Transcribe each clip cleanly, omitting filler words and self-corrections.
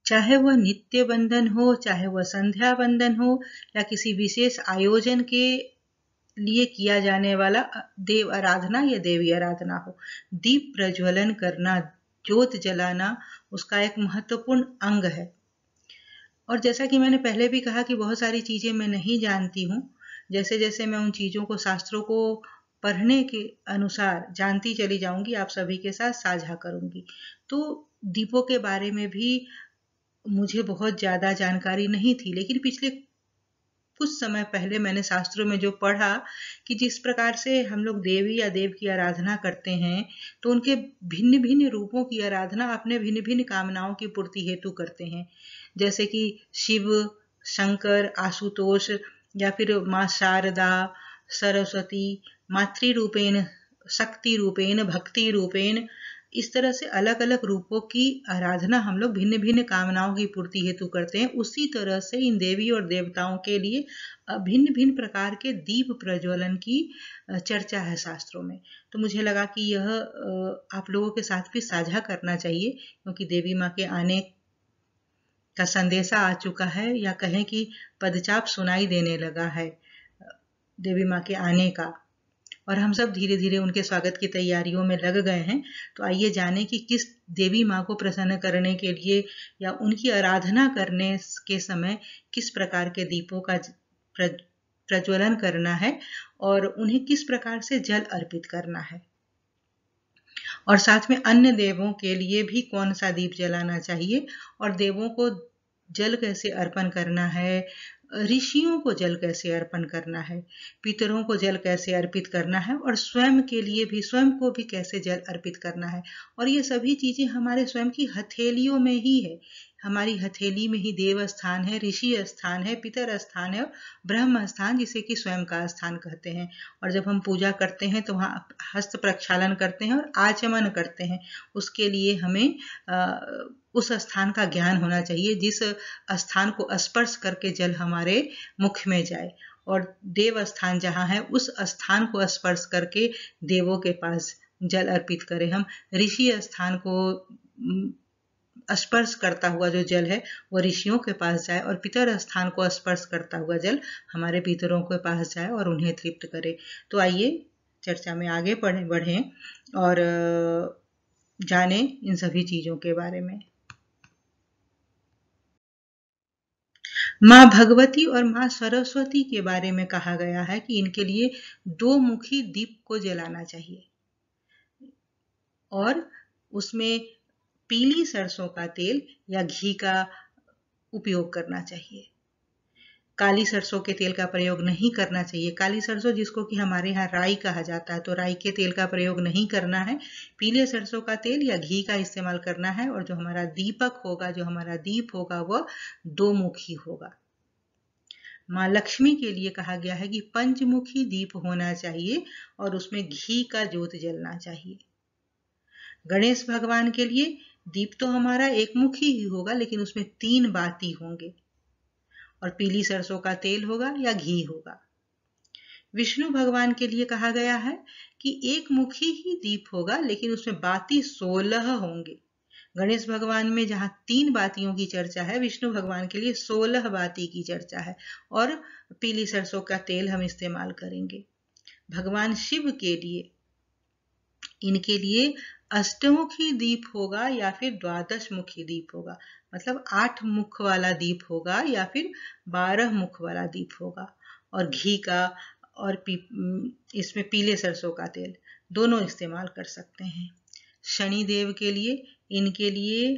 चाहे वह नित्य बंधन हो, चाहे वह संध्या बंधन हो, या किसी विशेष आयोजन के लिए किया जाने वाला देव आराधना या देवी आराधना हो। दीप प्रज्वलन करना, ज्योत जलाना उसका एक महत्वपूर्ण अंग है। और जैसा कि मैंने पहले भी कहा कि बहुत सारी चीजें मैं नहीं जानती हूँ, जैसे जैसे मैं उन चीजों को, शास्त्रों को पढ़ने के अनुसार जानती चली जाऊंगी, आप सभी के साथ साझा करूंगी। तो दीपों के बारे में भी मुझे बहुत ज्यादा जानकारी नहीं थी, लेकिन पिछले कुछ समय पहले मैंने शास्त्रों में जो पढ़ा कि जिस प्रकार से हम लोग देवी या देव की आराधना करते हैं, तो उनके भिन्न भिन्न रूपों की आराधना अपने भिन्न भिन्न कामनाओं की पूर्ति हेतु करते हैं। जैसे कि शिव, शंकर, आशुतोष, या फिर माँ शारदा, सरस्वती, मातृरूपेण, शक्ति रूपेण, भक्ति रूपेण, इस तरह से अलग अलग रूपों की आराधना हम लोग भिन्न भिन्न कामनाओं की पूर्ति हेतु करते हैं। उसी तरह से इन देवी और देवताओं के लिए भिन्न भिन्न प्रकार के दीप प्रज्वलन की चर्चा है शास्त्रों में। तो मुझे लगा कि यह आप लोगों के साथ भी साझा करना चाहिए, क्योंकि देवी माँ के आने का संदेशा आ चुका है, या कहें कि पदचाप सुनाई देने लगा है देवी माँ के आने का, और हम सब धीरे धीरे उनके स्वागत की तैयारियों में लग गए हैं। तो आइए जानें कि किस देवी माँ को प्रसन्न करने के लिए या उनकी आराधना करने के समय किस प्रकार के दीपों का प्रज्वलन करना है और उन्हें किस प्रकार से जल अर्पित करना है, और साथ में अन्य देवों के लिए भी कौन सा दीप जलाना चाहिए, और देवों को जल कैसे अर्पण करना है, ऋषियों को जल कैसे अर्पण करना है, पितरों को जल कैसे अर्पित करना है, और स्वयं के लिए भी, स्वयं को भी कैसे जल अर्पित करना है। और ये सभी चीजें हमारे स्वयं की हथेलियों में ही है। हमारी हथेली में ही देव स्थान है, ऋषि स्थान है, पितर स्थान है, और ब्रह्म स्थान, जिसे कि स्वयं का स्थान कहते हैं। और जब हम पूजा करते हैं तो वहाँ हस्त प्रक्षालन करते हैं और आचमन करते हैं। उसके लिए हमें उस स्थान का ज्ञान होना चाहिए जिस स्थान को स्पर्श करके जल हमारे मुख में जाए, और देव स्थान जहाँ है उस स्थान को स्पर्श करके देवों के पास जल अर्पित करें हम। ऋषि स्थान को स्पर्श करता हुआ जो जल है वो ऋषियों के पास जाए, और पितर स्थान को स्पर्श करता हुआ जल हमारे पितरों के पास जाए और उन्हें तृप्त करे। तो आइए चर्चा में आगे बढ़ें और जाने इन सभी चीजों के बारे में। माँ भगवती और माँ सरस्वती के बारे में कहा गया है कि इनके लिए 2 मुखी दीप को जलाना चाहिए, और उसमें पीली सरसों का तेल या घी का उपयोग करना चाहिए। काली सरसों के तेल का प्रयोग नहीं करना चाहिए। काली सरसों, जिसको कि हमारे यहाँ राई कहा जाता है, तो राई के तेल का प्रयोग नहीं करना है। पीले सरसों का तेल या घी का इस्तेमाल करना है, और जो हमारा दीपक होगा, जो हमारा दीप होगा, वह 2 मुखी होगा। माँ लक्ष्मी के लिए कहा गया है कि पंचमुखी दीप होना चाहिए और उसमें घी का ज्योत जलना चाहिए। गणेश भगवान के लिए दीप तो हमारा एक मुखी ही होगा, लेकिन उसमें 3 बाती होंगे, और पीली सरसों का तेल होगा या घी होगा। विष्णु भगवान के लिए कहा गया है कि एक मुखी ही दीप होगा, लेकिन उसमें बाती 16 होंगे। गणेश भगवान में जहां 3 बातियों की चर्चा है, विष्णु भगवान के लिए 16 बाती की चर्चा है, और पीली सरसों का तेल हम इस्तेमाल करेंगे। भगवान शिव के लिए, इनके लिए अष्टमुखी दीप होगा या फिर 12 मुखी दीप होगा, मतलब 8 मुख वाला दीप होगा या फिर 12 मुख वाला दीप होगा, और घी का और इसमें पीले सरसों का तेल दोनों इस्तेमाल कर सकते हैं। शनि देव के लिए, इनके लिए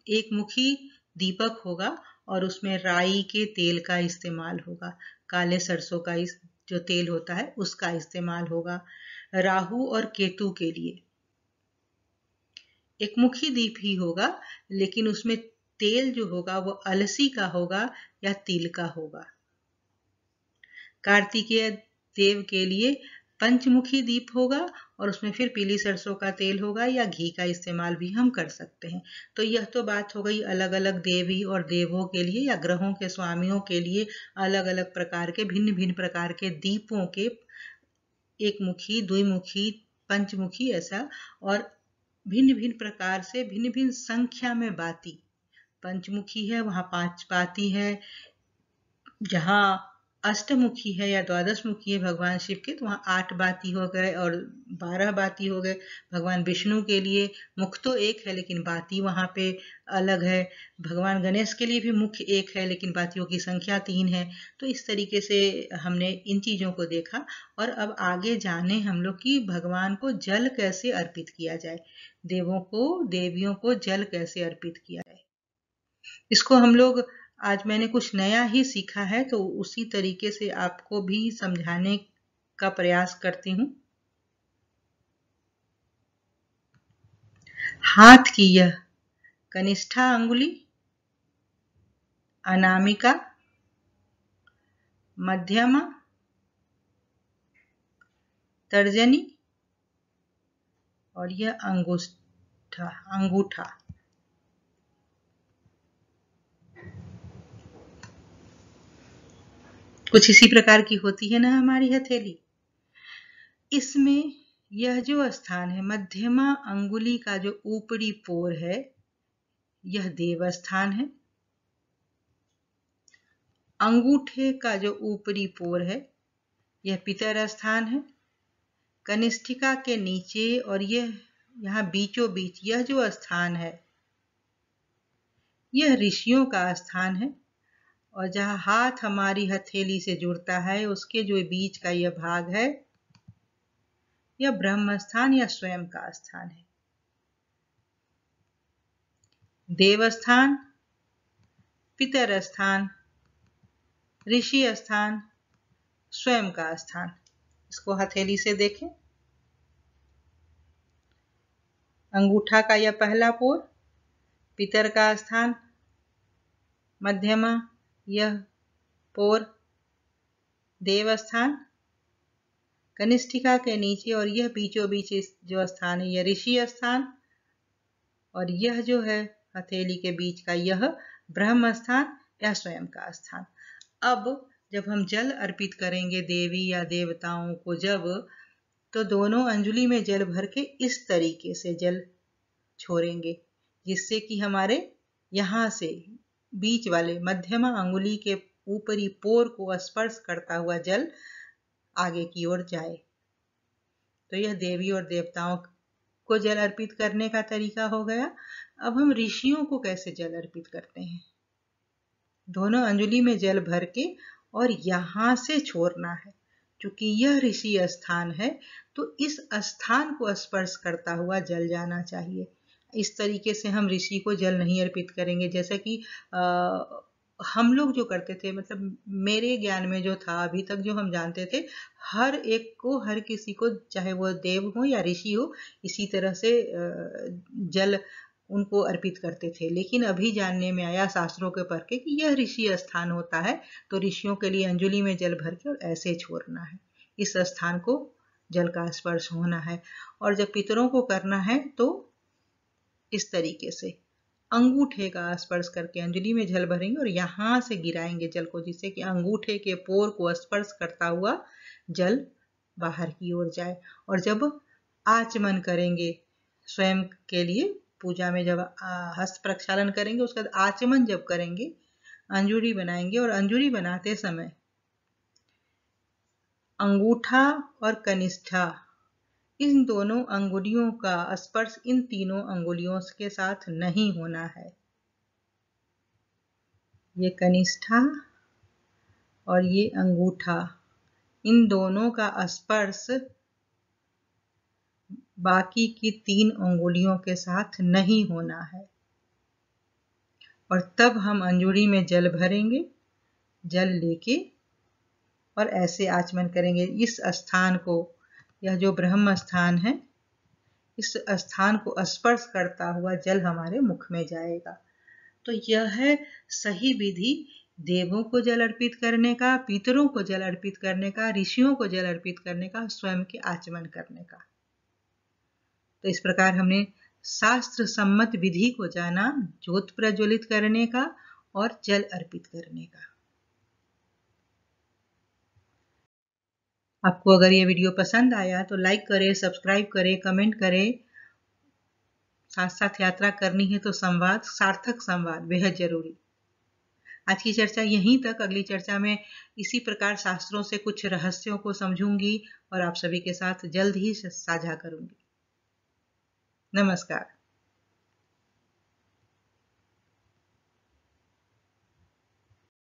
एक मुखी दीपक होगा और उसमें राई के तेल का इस्तेमाल होगा। काले सरसों का जो तेल होता है उसका इस्तेमाल होगा। राहु और केतु के लिए एक मुखी दीप ही होगा, लेकिन उसमें तेल जो होगा वो अलसी का होगा या तिल का होगा। कार्तिकेय देव के लिए पंचमुखी दीप होगा और उसमें फिर पीली सरसों का तेल होगा या घी का इस्तेमाल भी हम कर सकते हैं। तो यह तो बात हो गई अलग अलग देवी और देवों के लिए या ग्रहों के स्वामियों के लिए अलग अलग प्रकार के, भिन्न भिन्न प्रकार के दीपों के, एक मुखी, द्विमुखी, पंचमुखी, ऐसा, और भिन्न भिन्न प्रकार से, भिन्न भिन्न संख्या में बाती पंचमुखी है वहाँ 5 बाती है, जहाँ अष्टमुखी है या द्वादशमुखी है भगवान शिव के तो वहाँ 8 बाती हो गए और 12 बाती हो गए भगवान विष्णु के लिए। मुख तो एक है लेकिन बाती वहाँ पे अलग है। भगवान गणेश के लिए भी मुख एक है लेकिन बातियों की संख्या 3 है। तो इस तरीके से हमने इन चीज़ों को देखा और अब आगे जाने हम लोग कि भगवान को जल कैसे अर्पित किया जाए, देवों को देवियों को जल कैसे अर्पित किया जाए। इसको हम लोग आज मैंने कुछ नया ही सीखा है तो उसी तरीके से आपको भी समझाने का प्रयास करती हूँ। हाथ की यह कनिष्ठा अंगुली, अनामिका, मध्यमा, तर्जनी और यह अंगूठा कुछ इसी प्रकार की होती है ना हमारी हथेली। इसमें यह जो स्थान है मध्यमा अंगुली का जो ऊपरी पोर है यह देव स्थान है। अंगूठे का जो ऊपरी पोर है यह पितर स्थान है। कनिष्ठिका के नीचे और यह यहाँ बीचों बीच यह जो स्थान है यह ऋषियों का स्थान है। और जहाँ हाथ हमारी हथेली से जुड़ता है उसके जो बीच का यह भाग है यह ब्रह्म स्थान या स्वयं का स्थान है। देवस्थान, पितर स्थान, ऋषि स्थान, स्वयं का स्थान। इसको हथेली से देखें। अंगूठा का यह पहला पोर, पितर का स्थान, मध्यमा यह पोर देवस्थान, कनिष्ठिका के नीचे और यह बीचों बीच जो स्थान है यह ऋषि स्थान और यह जो है हथेली के बीच का यह ब्रह्म स्थान या स्वयं का स्थान। अब जब हम जल अर्पित करेंगे देवी या देवताओं को तो दोनों अंजलि में जल भर के इस तरीके से जल छोड़ेंगे जिससे कि हमारे यहाँ से बीच वाले मध्यमा अंगुली के ऊपरी पोर को स्पर्श करता हुआ जल आगे की ओर जाए। तो यह देवी और देवताओं को जल अर्पित करने का तरीका हो गया। अब हम ऋषियों को कैसे जल अर्पित करते हैं। दोनों अंजलि में जल भर के और यहाँ से छोड़ना है। क्योंकि यह ऋषि स्थान है तो इस स्थान को स्पर्श करता हुआ जल जाना चाहिए। इस तरीके से हम ऋषि को जल नहीं अर्पित करेंगे। जैसे कि हम लोग जो करते थे, मतलब मेरे ज्ञान में जो था अभी तक जो हम जानते थे, हर एक को हर किसी को चाहे वो देव हो या ऋषि हो इसी तरह से जल उनको अर्पित करते थे। लेकिन अभी जानने में आया शास्त्रों के पढ़ के कि यह ऋषि स्थान होता है तो ऋषियों के लिए अंजलि में जल भर के और ऐसे छोड़ना है। इस स्थान को जल का स्पर्श होना है। और जब पितरों को करना है तो इस तरीके से अंगूठे का स्पर्श करके अंजलि में जल भरेंगे और यहाँ से गिराएंगे जल को जिससे कि अंगूठे के पोर को स्पर्श करता हुआ जल बाहर की ओर जाए। और जब आचमन करेंगे स्वयं के लिए पूजा में जब हस्त प्रक्षालन करेंगे उसके बाद आचमन जब करेंगे अंजूरी बनाएंगे और अंजूरी बनाते समय अंगूठा और कनिष्ठा इन दोनों अंगुलियों का स्पर्श इन तीनों अंगुलियों के साथ नहीं होना है। ये कनिष्ठा और ये अंगूठा इन दोनों का स्पर्श बाकी की 3 अंगुलियों के साथ नहीं होना है। और तब हम अंजूरी में जल भरेंगे, जल लेके और ऐसे आचमन करेंगे। इस स्थान को, यह जो ब्रह्म स्थान है, इस स्थान को स्पर्श करता हुआ जल हमारे मुख में जाएगा। तो यह है सही विधि देवों को जल अर्पित करने का, पितरों को जल अर्पित करने का, ऋषियों को जल अर्पित करने का, स्वयं के आचमन करने का। तो इस प्रकार हमने शास्त्र सम्मत विधि को जाना, ज्योत प्रज्वलित करने का और जल अर्पित करने का। आपको अगर ये वीडियो पसंद आया तो लाइक करें, सब्सक्राइब करें, कमेंट करें, साथ साथ यात्रा करनी है तो संवाद, सार्थक संवाद बेहद जरूरी। आज की चर्चा यहीं तक। अगली चर्चा में इसी प्रकार शास्त्रों से कुछ रहस्यों को समझूंगी और आप सभी के साथ जल्द ही साझा करूंगी। नमस्कार।